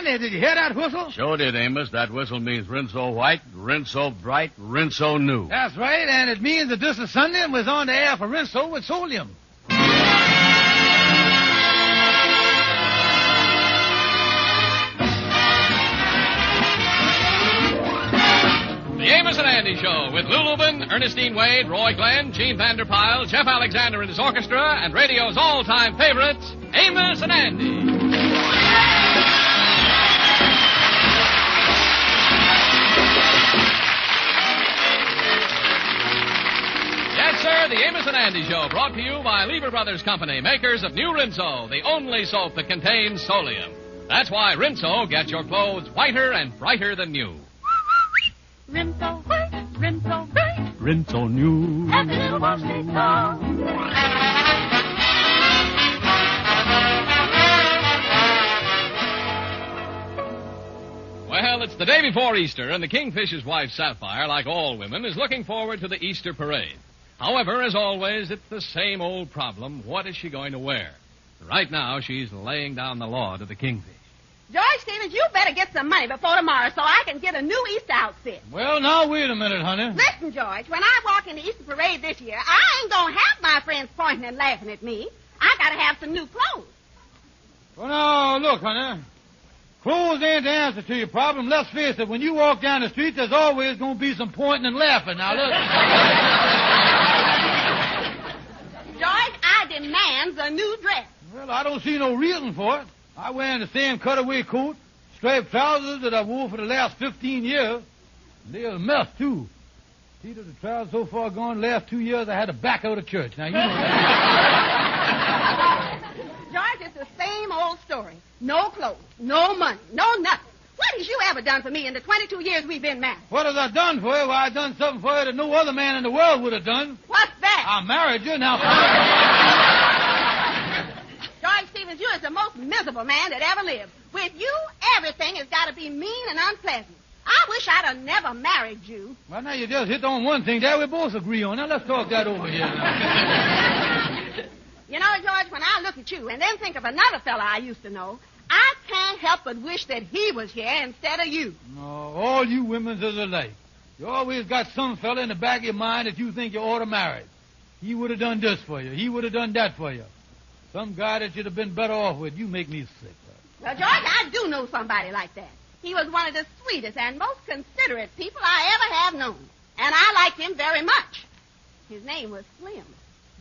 Andy, did you hear that whistle? Sure did, Amos. That whistle means Rinso white, Rinso bright, Rinso new. That's right, and it means that this is Sunday and we're on the air for Rinso with Solium. The Amos and Andy Show with Lou Lubin, Ernestine Wade, Roy Glenn, Gene Vanderpyle, Jeff Alexander and his orchestra, and radio's all-time favorites, Amos and Andy. Yes, sir, the Amos and Andy Show, brought to you by Lever Brothers Company, makers of New Rinso, the only soap that contains Solium. That's why Rinso gets your clothes whiter and brighter than new. Rinso white, Rinso bright, Rinso new. every little wash they saw. Well, it's the day before Easter, and the Kingfisher's wife, Sapphire, like all women, is looking forward to the Easter parade. However, as always, it's the same old problem. What is she going to wear? Right now, she's laying down the law to the Kingfish. George Stevens, you better get some money before tomorrow so I can get a new Easter outfit. Well, now, wait a minute, honey. Listen, George, when I walk in the Easter parade this year, I ain't gonna have my friends pointing and laughing at me. I gotta have some new clothes. Well, now, look, honey. Clothes ain't the answer to your problem. Let's face it, when you walk down the street, there's always going to be some pointing and laughing. Now, look. George, I demands a new dress. Well, I don't see no reason for it. I wear the same cutaway coat, striped trousers that I've wore for the last 15 years. They're a mess, too. See, that the trousers so far gone, the last 2 years I had to back out of church. Now, you know that. George, it's the same old story. No clothes, no money, no nothing. What has you ever done for me in the 22 years we've been married? What have I done for you? Well, I done something for you that no other man in the world would have done. What's that? I married you. Now, George Stevens, you is the most miserable man that ever lived. With you, everything has got to be mean and unpleasant. I wish I'd have never married you. well, now you just hit on one thing there we both agree on. Now, let's talk that over here. You know, George, when I look at you and then think of another fella I used to know, I can't help but wish that he was here instead of you. No, all you women is alike. You always got some fella in the back of your mind that you think you ought to marry. He would have done this for you. He would have done that for you. Some guy that you'd have been better off with. You make me sick. Well, George, I do know somebody like that. He was one of the sweetest and most considerate people I ever have known. And I liked him very much. His name was Slim.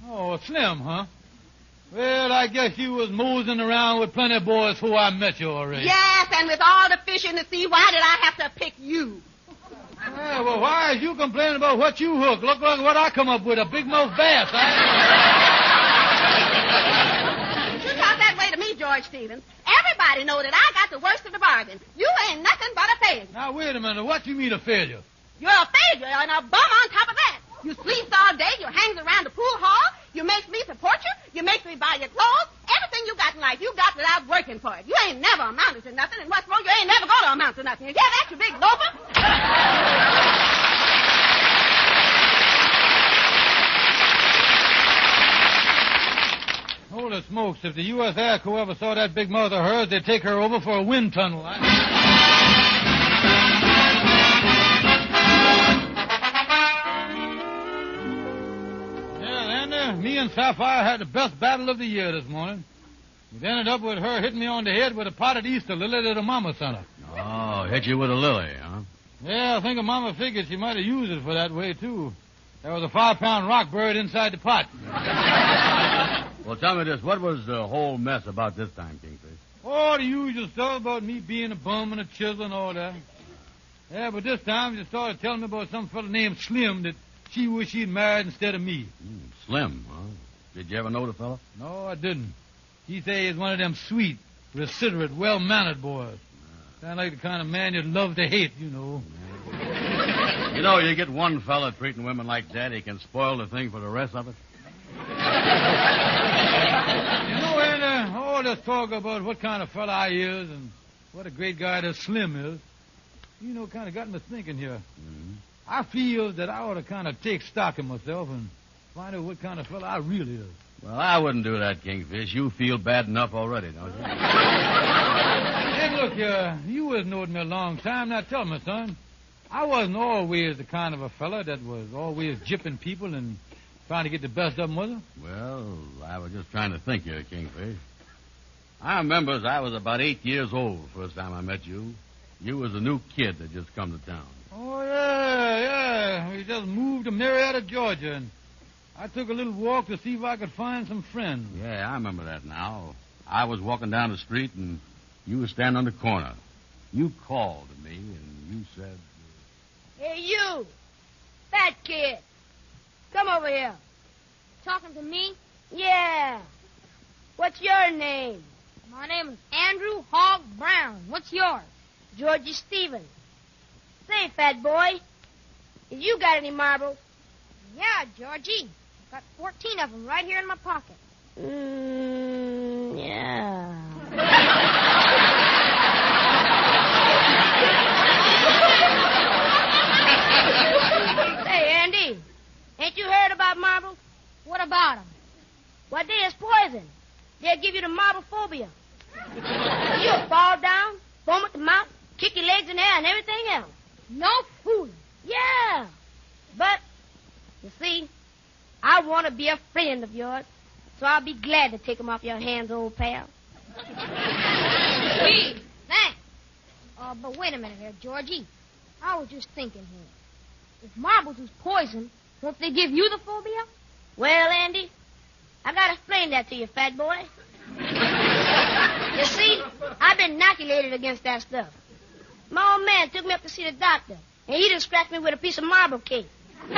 Oh, Slim, huh? Well, I guess you was moseying around with plenty of boys before I met you already. Yes, and with all the fish in the sea, why did I have to pick you? Yeah, well, why is you complaining about what you hook? Look what I come up with, a big mouth bass. You talk that way to me, George Stevens. Everybody know that I got the worst of the bargain. You ain't nothing but a failure. Now, wait a minute. What you mean a failure? You're a failure and a bum on top of that. You sleeps all day, you hangs around the pool hall, you makes me support you, you makes me buy your clothes. Everything you got in life, you got without working for it. You ain't never amounted to nothing, and what's more, you ain't never going to amount to nothing. You hear that, you big loafer? Holy smokes, if the U.S. Air Corps ever saw that big mouth of hers, they'd take her over for a wind tunnel. Me and Sapphire had the best battle of the year this morning. It ended up with her hitting me on the head with a potted Easter lily that her mama sent her. Oh, hit you with a lily, huh? Yeah, I think her mama figured she might have used it for that way, too. There was a 5-pound rock buried inside the pot. Well, tell me this. What was the whole mess about this time, Kingfish? Oh, the usual stuff about me being a bum and a chisel and all that. Yeah, but this time she started telling me about some fella named Slim that she wished she'd married instead of me. Slim, huh? Did you ever know the fella? No, I didn't. He say he's one of them sweet, considerate, well-mannered boys. Sound like the kind of man you'd love to hate, you know. You know, you get one fella treating women like that, he can spoil the thing for the rest of it. You know, and all this talk about what kind of fella I is and what a great guy this Slim is, you know, kind of got me thinking here. Mm-hmm. I feel that I ought to kind of take stock of myself and find out what kind of fella I really is. Well, I wouldn't do that, Kingfish. You feel bad enough already, don't you? And look here. You was knowing me a long time. Now tell me, son. I wasn't always the kind of a fella that was always jipping people and trying to get the best of them, was I? Well, I was just trying to think here, Kingfish. I remember as I was about 8 years old the first time I met you. You was a new kid that just come to town. Oh, yeah. We just moved to Marietta, Georgia, and I took a little walk to see if I could find some friends. Yeah, I remember that now. I was walking down the street, and you was standing on the corner. You called to me, and you said... Hey, you! Fat kid! Come over here. Talking to me? Yeah. What's your name? My name is Andrew Hogg Brown. What's yours? Georgie Stevens. Say, fat boy, have you got any marbles? Yeah, Georgie. Got 14 of them right here in my pocket. Yeah. Say, Andy, ain't you heard about marbles? What about them? Why, they're poison. They'll give you the marble phobia. You'll fall down, foam at the mouth, kick your legs in the air, and everything else. No fooling. Yeah. But, you see, I want to be a friend of yours, so I'll be glad to take them off your hands, old pal. Gee, thanks. But wait a minute here, Georgie. I was just thinking here. If marbles is poison, won't they give you the phobia? Well, Andy, I got to explain that to you, fat boy. You see, I've been inoculated against that stuff. My old man took me up to see the doctor, and he just scratched me with a piece of marble cake. Oh,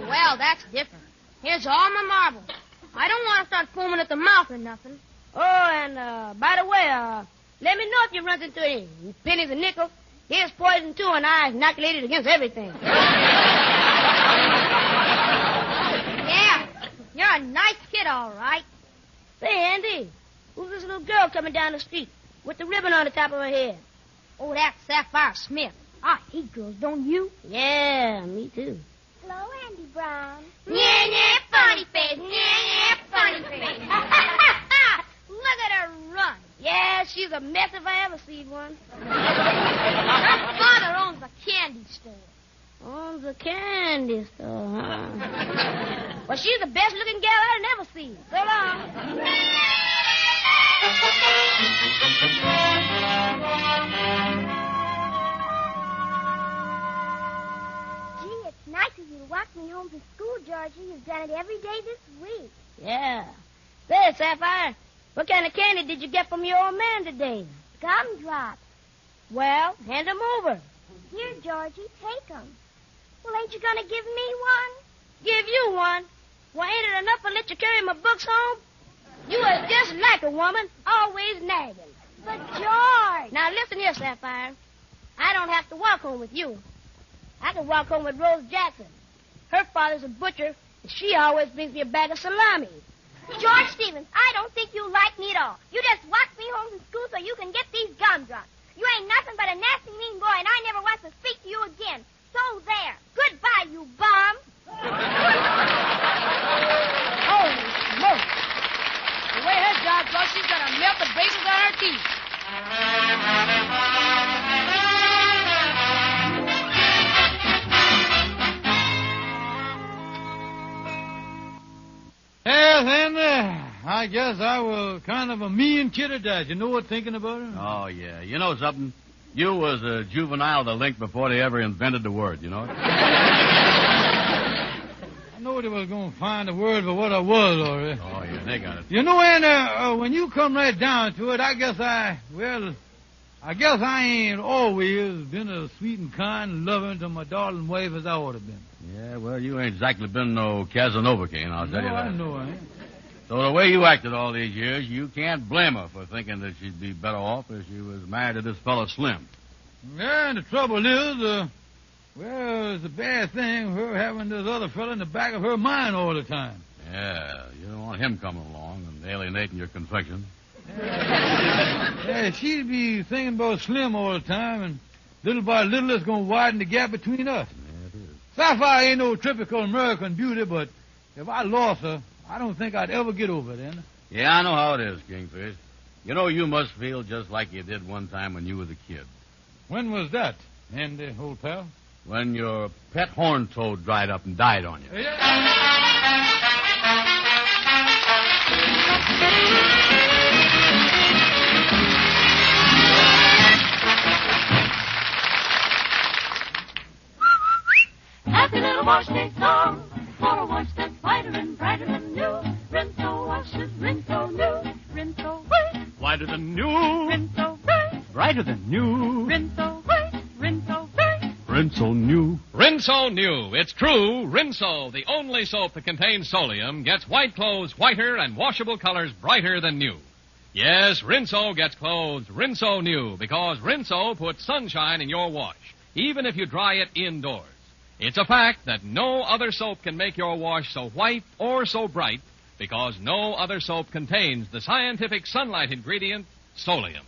well, that's different. Here's all my marbles. I don't want to start foaming at the mouth or nothing. Oh, and, by the way, let me know if you run into any pennies and nickels. Here's poison, too, and I inoculated against everything. Yeah, you're a nice kid, all right. Say, Andy, who's this little girl coming down the street with the ribbon on the top of her head? Oh, that's Sapphire Smith. I hate girls, don't you? Yeah, me too. Hello, Andy Brown. Yeah, funny face. Yeah, funny face. Look at her run. Yeah, she's a mess if I ever see one. Her father owns a candy store. Owns a candy store, huh? Well, she's the best-looking gal I've ever seen. So long. Gee, it's nice of you to walk me home from school, Georgie. You've done it every day this week. Yeah. Say, Sapphire, what kind of candy did you get from your old man today? Gumdrops. Well, hand them over. Here, Georgie, take them. Well, ain't you going to give me one? Give you one? Well, ain't it enough to let you carry my books home? You are just like a woman, always nagging. But, George. Now, listen here, Sapphire. I don't have to walk home with you. I can walk home with Rose Jackson. Her father's a butcher, and she always brings me a bag of salami. George Stevens, I don't think you like me at all. You just walked me home from school so you can get these gumdrops. You ain't nothing but a nasty, mean boy, and I never want to speak to you again. So there. Goodbye, you bum. Holy smoke. The way her job goes, she's going to melt the braces on her teeth. Yes, and I guess I was kind of a mean kid at that. You know what, thinking about it? Oh, yeah. You know something? You was a juvenile to link before they ever invented the word, you know? I know they was going to find a word for what I was, all right. Oh, yeah, they got it. You know, and when you come right down to it, I guess I ain't always been as sweet and kind and loving to my darling wife as I ought to have been. Yeah, well, you ain't exactly been no Casanova king, I'll tell you that. I know I ain't. So the way you acted all these years, you can't blame her for thinking that she'd be better off if she was married to this fellow Slim. Yeah, and the trouble is, it's a bad thing, her having this other fella in the back of her mind all the time. Yeah, you don't want him coming along and alienating your confection. Yeah, she'd be thinking about Slim all the time, and little by little it's going to widen the gap between us. Yeah, it is. Sapphire ain't no typical American beauty, but if I lost her, I don't think I'd ever get over it, Anna. Yeah, I know how it is, Kingfish. You know, you must feel just like you did one time when you was a kid. When was that, Andy, old pal? When your pet horn toad dried up and died on you. Happy little wash day song for a wash that's whiter and brighter than new. Rinso washes, Rinso new. Rinso white, Whiter than new, Rinso bright. brighter than new. Rinso white, Rinso bright. Rinso new. Rinso new. It's true. Rinso, the only soap that contains solium, gets white clothes whiter and washable colors brighter than new. Yes, Rinso gets clothes Rinso new because Rinso puts sunshine in your wash, even if you dry it indoors. It's a fact that no other soap can make your wash so white or so bright because no other soap contains the scientific sunlight ingredient, solium.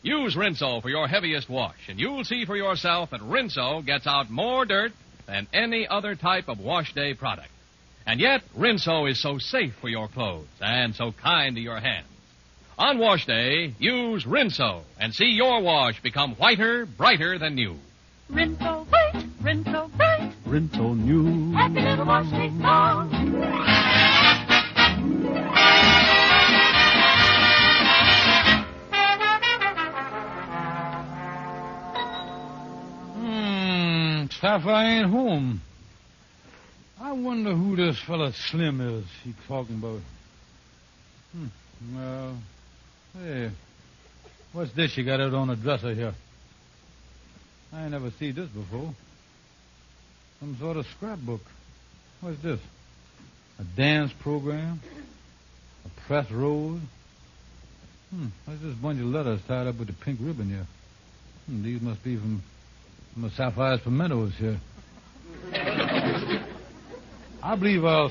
Use Rinso for your heaviest wash, and you'll see for yourself that Rinso gets out more dirt than any other type of wash day product. And yet, Rinso is so safe for your clothes and so kind to your hands. On wash day, use Rinso and see your wash become whiter, brighter than new. Rinso white, Rinso bright. Rinso new. Happy little wash day song. Sapphire ain't home. I wonder who this fella Slim is he's talking about. Well, hey, what's this you got out on the dresser here? I ain't never seen this before. Some sort of scrapbook. What's this? A dance program? A press road? What's this bunch of letters tied up with the pink ribbon here? These must be from the Sapphires pimentos here. I believe I'll...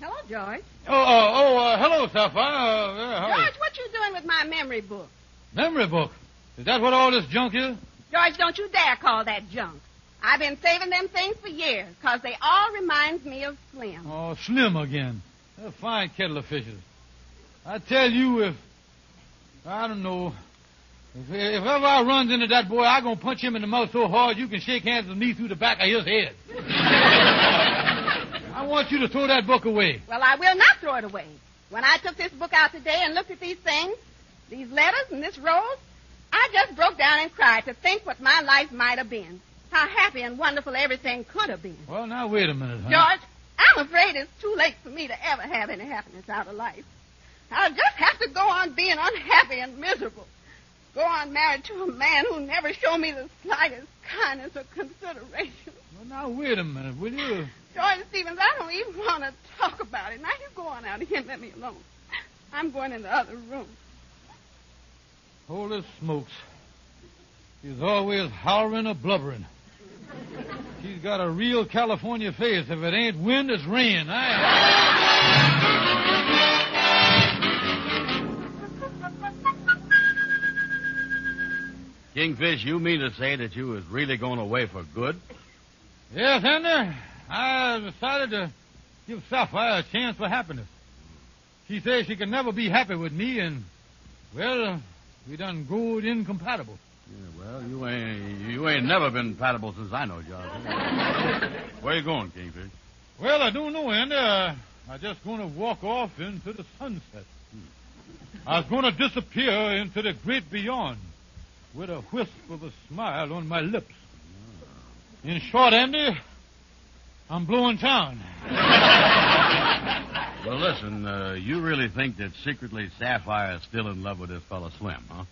Hello, George. Hello, Sapphire. George, what you doing with my memory book? Memory book? Is that what all this junk is? George, don't you dare call that junk. I've been saving them things for years, because they all remind me of Slim. Oh, Slim again. They're a fine kettle of fishes. I tell you, I don't know, if ever I runs into that boy, I'm going to punch him in the mouth so hard you can shake hands with me through the back of his head. I want you to throw that book away. Well, I will not throw it away. When I took this book out today and looked at these things, these letters and this rose, I just broke down and cried to think what my life might have been. How happy and wonderful everything could have been. Well, now, wait a minute, huh? George, I'm afraid it's too late for me to ever have any happiness out of life. I'll just have to go on being unhappy and miserable. Go on married to a man who never showed me the slightest kindness or consideration. Well, now, wait a minute, will you? George Stevens, I don't even want to talk about it. Now, you go on out of here and let me alone. I'm going in the other room. Holy smokes. She's always hollering or blubbering. She's got a real California face. If it ain't wind, it's rain. Kingfish, you mean to say that you was really going away for good? Yes, Andy. I decided to give Sapphire a chance for happiness. She says she can never be happy with me, and, well, we done growed incompatible. Yeah, well, you ain't never been compatible since I know you. Where you going, Kingfish? Well, I don't know, Andy. I just going to walk off into the sunset. I was going to disappear into the great beyond with a wisp of a smile on my lips. In short, Andy, I'm blowing town. Well, listen, you really think that secretly Sapphire is still in love with this fellow Slim, huh?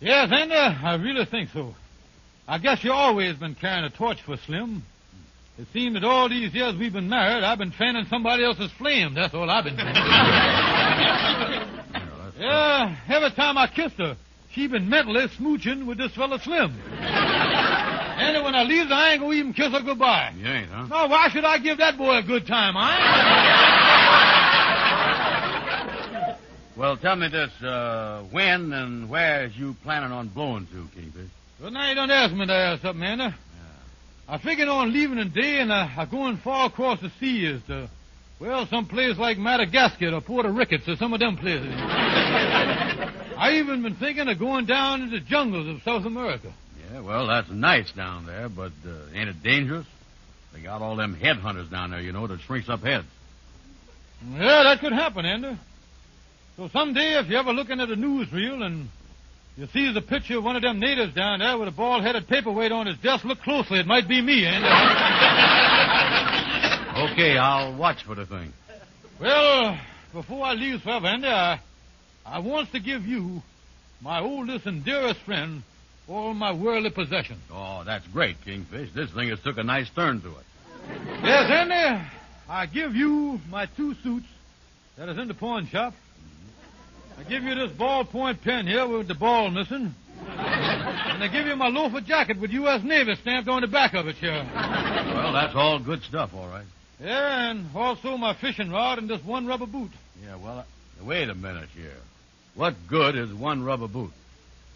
Yes, Andy, I really think so. I guess you always been carrying a torch for Slim. It seems that all these years we've been married, I've been fanning somebody else's flame. That's all I've been doing. Yeah, every time I kissed her, she been mentally smooching with this fella Slim. And when I leave her, I ain't going to even kiss her goodbye. You ain't, huh? No, why should I give that boy a good time, Well, tell me this, when and where is you planning on blowing to, Kingfish? Well, now you don't ask me to something, Anna. I figured on leaving today and going far across the sea is to Well, some place like Madagascar or Puerto Ricketts or some of them places. I even been thinking of going down into the jungles of South America. Yeah, well, that's nice down there, but ain't it dangerous? They got all them headhunters down there, you know, that shrinks up heads. Yeah, that could happen, Andy. So someday, if you're ever looking at a newsreel and you see the picture of one of them natives down there with a bald-headed paperweight on his desk, look closely. It might be me, Andy. Okay, I'll watch for the thing. Well, before I leave forever, Andy, I wants to give you, my oldest and dearest friend, all my worldly possessions. Oh, that's great, Kingfish. This thing has took a nice turn to it. Yes, Andy, I give you my 2 suits that is in the pawn shop. I give you this ballpoint pen here with the ball missing. And I give you my loafer jacket with U.S. Navy stamped on the back of it here. Well, that's all good stuff, all right. Yeah, and also my fishing rod and this one rubber boot. Yeah, well, wait a minute here. What good is one rubber boot?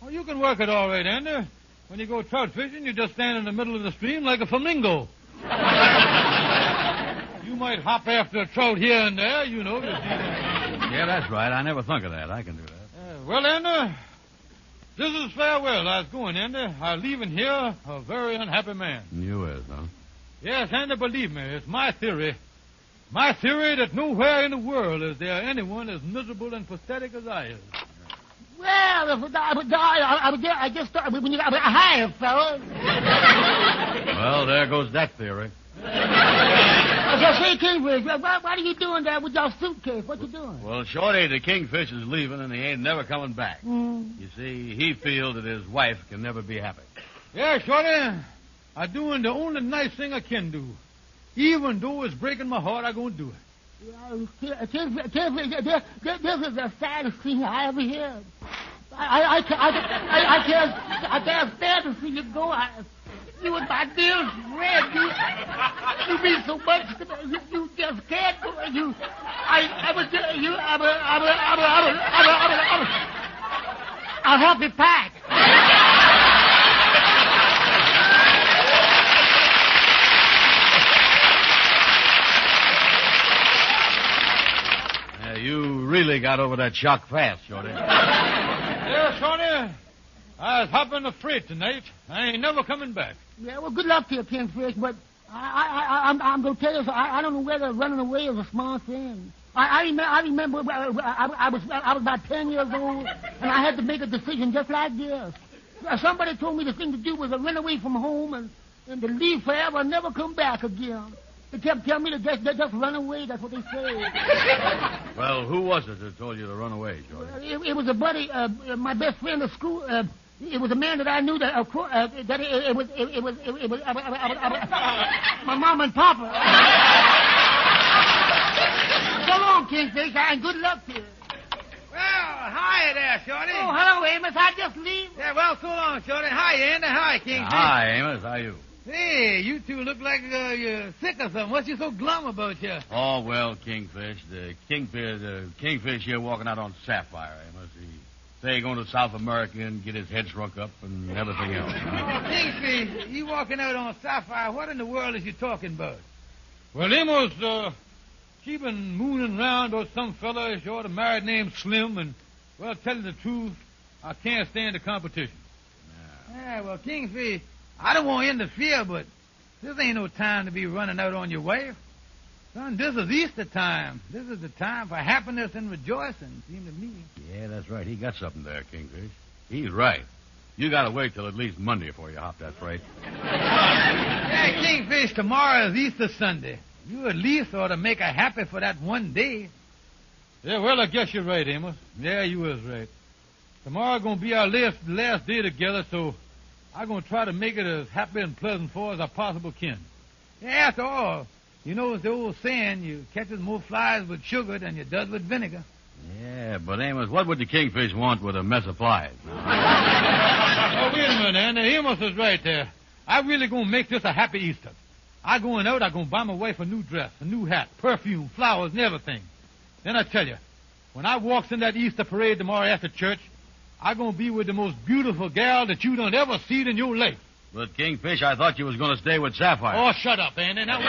Oh, you can work it all right, Andy. When you go trout fishing, you just stand in the middle of the stream like a flamingo. You might hop after a trout here and there, you know. Yeah, that's right. I never thunk of that. I can do that. Well, Andy, this is farewell. I was going, Andy. I'm leaving here a very unhappy man. You is, huh? Yes, Andy, believe me, it's my theory. My theory that nowhere in the world is there anyone as miserable and pathetic as I is. Well, I just thought when you got a hire, fellow. Well, there goes that theory. Say, Kingfish, what are you doing there with your suitcase? What you doing? Well, Shorty, the Kingfish is leaving, and he ain't never coming back. Mm. You see, he feels that his wife can never be happy. Yeah, Shorty, I'm doing the only nice thing I can do. Even though it's breaking my heart, I'm going to do it. Kingfish, this is the saddest thing I ever heard. I can't stand to see you go. You and my dearest friend, you mean so much to me. You just can't go. I'll help you pack. You really got over that shock fast, Shorty. Yeah, Shorty, I was hopping a freight tonight. I ain't never coming back. Yeah, well, good luck to you, Kingfish, but I'm going to tell you, I don't know whether running away is a smart thing. I remember I was about 10 years old, and I had to make a decision just like this. Somebody told me the thing to do was to run away from home and to leave forever and never come back again. They kept telling me to just run away. That's what they say. Well, who was it that told you to run away, George? It was a buddy, my best friend at school. It was a man that I knew that, of course, that it was my mom and papa. So long, Kingfish, and good luck to you. Well, hi there, Shorty. Oh, hello, Amos. I just leave. Yeah, well, so long, Shorty. Hi, Andy. Hi, Kingfish. Hi, Amos. How are you? Hey, you two look like you're sick or something. What's you so glum about you? Oh, well, Kingfish. The Kingfish here walking out on Sapphire, Amos. He say going to South America and get his head shrunk up and everything else. Oh, Kingfish, you walking out on Sapphire. What in the world is you talking about? Well, Amos, she been mooning around about some fella sort of married named Slim, and, well, tell you the truth, I can't stand the competition. Yeah, well, Kingfish, I don't want to interfere, but this ain't no time to be running out on your wife. Son, this is Easter time. This is the time for happiness and rejoicing, seems to me. Yeah, that's right. He got something there, Kingfish. He's right. You got to wait till at least Monday before you hop that freight. Yeah, Kingfish, tomorrow is Easter Sunday. You at least ought to make her happy for that one day. Yeah, well, I guess you're right, Amos. Yeah, you was right. Tomorrow going to be our last day together, so I'm going to try to make it as happy and pleasant for as I possibly can. Yeah, after all, you know it's the old saying, you catches more flies with sugar than you does with vinegar. Yeah, but Amos, what would the Kingfish want with a mess of flies? Oh, wait a minute, Andy. Amos is right there. I really going to make this a happy Easter. I going out, I going to buy my wife a new dress, a new hat, perfume, flowers, and everything. Then I tell you, when I walks in that Easter parade tomorrow after church, I going to be with the most beautiful gal that you done ever seen in your life. But, Kingfish, I thought you was going to stay with Sapphire. Oh, shut up, Andy. Now,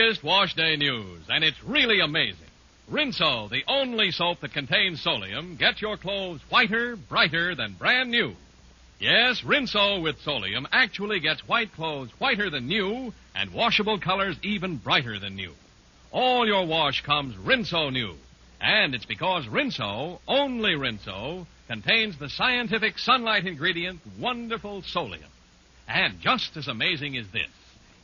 latest wash day news, and it's really amazing. Rinso, the only soap that contains Solium, gets your clothes whiter, brighter than brand new. Yes, Rinso with Solium actually gets white clothes whiter than new and washable colors even brighter than new. All your wash comes Rinso new. And it's because Rinso, only Rinso, contains the scientific sunlight ingredient, wonderful Solium. And just as amazing is this.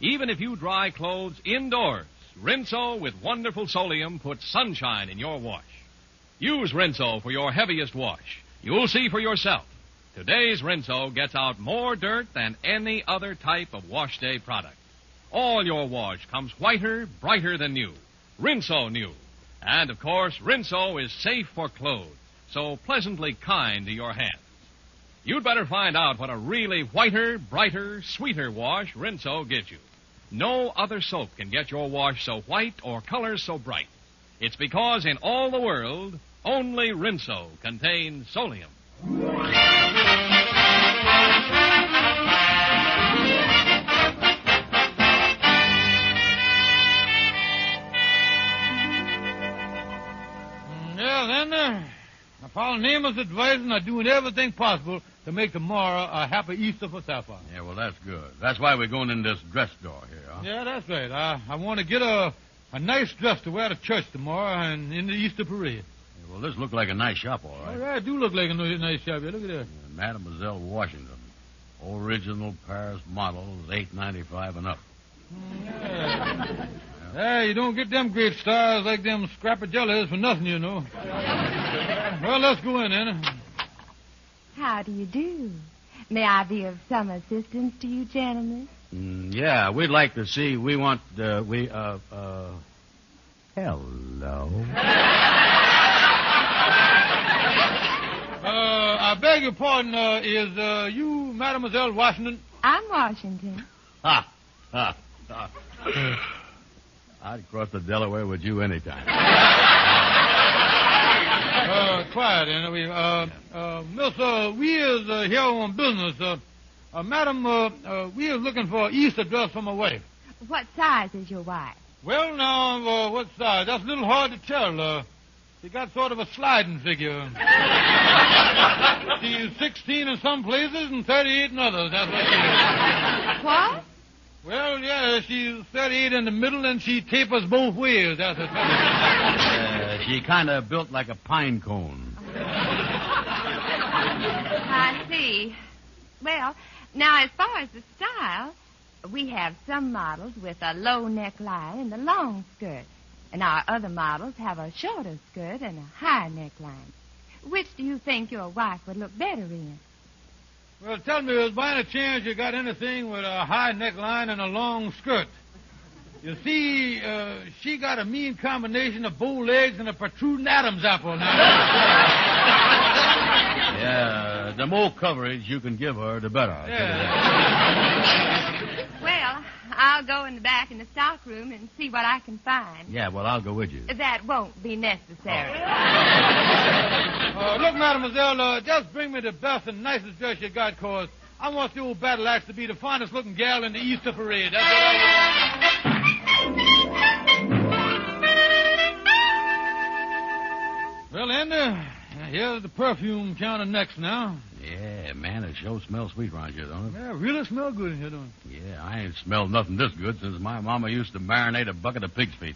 Even if you dry clothes indoors, Rinso with wonderful Solium puts sunshine in your wash. Use Rinso for your heaviest wash. You'll see for yourself. Today's Rinso gets out more dirt than any other type of wash day product. All your wash comes whiter, brighter than new. Rinso new. And, of course, Rinso is safe for clothes, so pleasantly kind to your hands. You'd better find out what a really whiter, brighter, sweeter wash Rinso gives you. No other soap can get your wash so white or colors so bright. It's because in all the world, only Rinso contains Solium. I followed Amos' advice and I'm doing everything possible to make tomorrow a happy Easter for Sapphire. Yeah, well, that's good. That's why we're going in this dress store here, huh? Yeah, that's right. I want to get a nice dress to wear to church tomorrow and in the Easter parade. Yeah, well, this looks like a nice shop, all right. Oh, yeah, it do look like a nice shop. Yeah, look at that. Yeah, Mademoiselle Washington. Original Paris models, $8.95 and up. Yeah. Hey, you don't get them great stars like them scrappagellas for nothing, you know. Well, let's go in, Anna. How do you do? May I be of some assistance to you, gentlemen? Yeah, we'd like to see. We want, hello. I beg your pardon, is you Mademoiselle Washington? I'm Washington. Ha! Ha! Ha! I'd cross the Delaware with you anytime. Quiet, Anna. Miss, we is here on business. Madam, we is looking for an Easter dress for my wife. What size is your wife? Well, now, what size? That's a little hard to tell. She got sort of a sliding figure. She's 16 in some places and 38 in others. That's what she is. What? Well, yeah, she's 38 in the middle and she tapers both ways. That's what she kind of built like a pine cone. I see. Well, now, as far as the style, we have some models with a low neckline and a long skirt. And our other models have a shorter skirt and a high neckline. Which do you think your wife would look better in? Well, tell me, is by any chance you got anything with a high neckline and a long skirt? You see, she got a mean combination of bow legs and a protruding Adam's apple now. Yeah, the more coverage you can give her, the better. Well, I'll go in the back in the stock room and see what I can find. Yeah, well, I'll go with you. That won't be necessary. Look, mademoiselle, just bring me the best and nicest dress you got, cause I want the old battle axe to be the finest looking gal in the Easter parade. That's what I want. Well, Andy, here's the perfume counter next now. Yeah, man, it sure smells sweet around here, don't it? Yeah, really smell good in here, don't it? Yeah, I ain't smelled nothing this good since my mama used to marinate a bucket of pig's feet.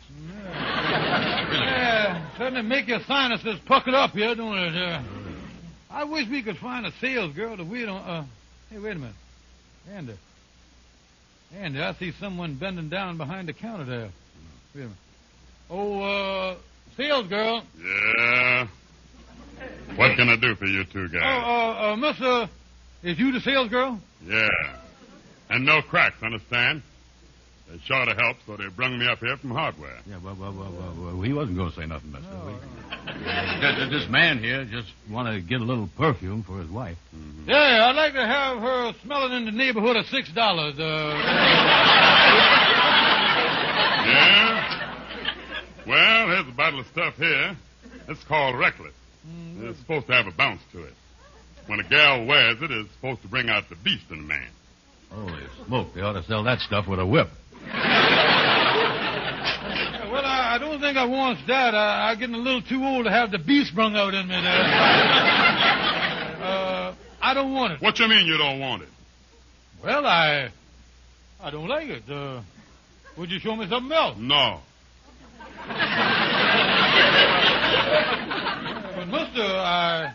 Yeah, yeah, certainly make your sinuses puckered up here, don't it? I wish we could find a sales girl to wait on. Hey, wait a minute. Andy, I see someone bending down behind the counter there. Wait a minute. Oh, sales girl. Yeah? What can I do for you two guys? Mister, is you the sales girl? Yeah. And no cracks, understand? They sure to help, so they brung me up here from hardware. Yeah, well, he wasn't going to say nothing, mister. This man here just want to get a little perfume for his wife. Mm-hmm. Yeah, I'd like to have her smelling in the neighborhood of $6. Yeah? Well, here's a bottle of stuff here. It's called Reckless. It's supposed to have a bounce to it. When a gal wears it, it's supposed to bring out the beast in a man. Holy smoke, they ought to sell that stuff with a whip. don't think I wants that. I'm getting a little too old to have the beast sprung out in me there. I don't want it. What you mean you don't want it? Well, I don't like it. Would you show me something else? No. But, mister, I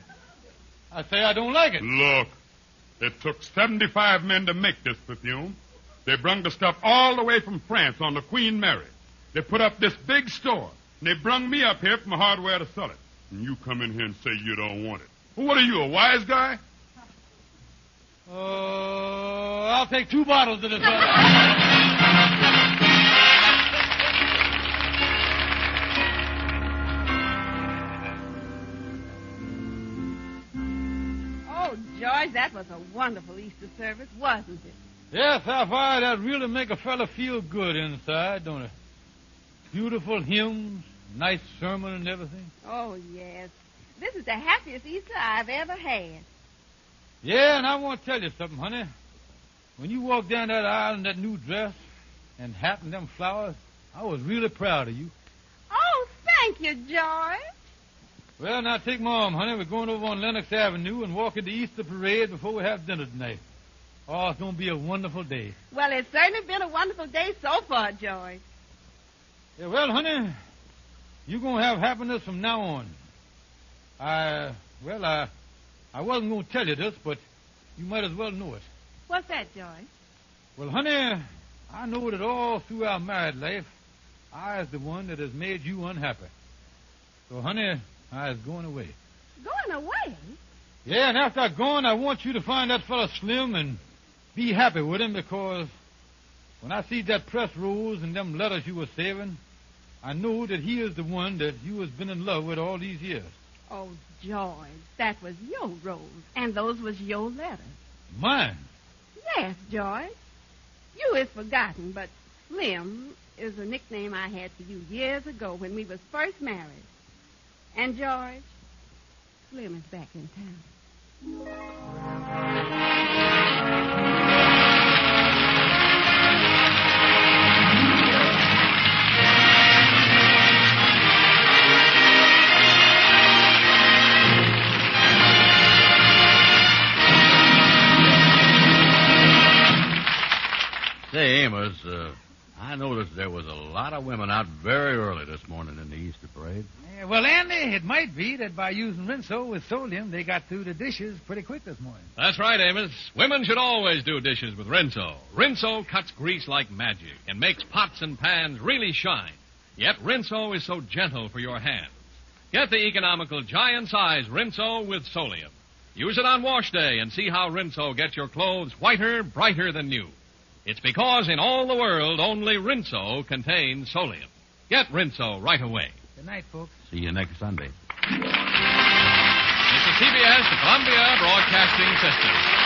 say I don't like it. Look, it took 75 men to make this perfume. They brung the stuff all the way from France on the Queen Mary. They put up this big store, and they brung me up here from hardware to sell it. And you come in here and say you don't want it. Well, what are you, a wise guy? I'll take 2 bottles of this. Oh, George, that was a wonderful Easter service, wasn't it? Yes, Sapphire, that really make a fella feel good inside, don't it? Beautiful hymns, nice sermon and everything. Oh, yes. This is the happiest Easter I've ever had. Yeah, and I want to tell you something, honey. When you walked down that aisle in that new dress and hat and them flowers, I was really proud of you. Oh, thank you, George. Well, now take my arm, honey. We're going over on Lenox Avenue and walking the Easter parade before we have dinner tonight. Oh, it's going to be a wonderful day. Well, it's certainly been a wonderful day so far, George. Yeah, well, honey, you're going to have happiness from now on. I wasn't going to tell you this, but you might as well know it. What's that, George? Well, honey, I know that all through our married life, I is the one that has made you unhappy. So, honey, I is going away. Going away? Yeah, and after I'm gone, I want you to find that fella Slim and be happy with him, because when I see that press rolls and them letters you were saving, I know that he is the one that you has been in love with all these years. Oh, George, that was your rose, and those was your letters. Mine? Yes, George. You is forgotten, but Slim is a nickname I had for you years ago when we was first married. And, George, Slim is back in town. Say, Amos, I noticed there was a lot of women out very early this morning in the Easter parade. Yeah, well, Andy, it might be that by using Rinso with Solium, they got through the dishes pretty quick this morning. That's right, Amos. Women should always do dishes with Rinso. Rinso cuts grease like magic and makes pots and pans really shine. Yet Rinso is so gentle for your hands. Get the economical giant-size Rinso with Solium. Use it on wash day and see how Rinso gets your clothes whiter, brighter than new. It's because in all the world only Rinso contains Solium. Get Rinso right away. Good night, folks. See you next Sunday. This is CBS, the Columbia Broadcasting System.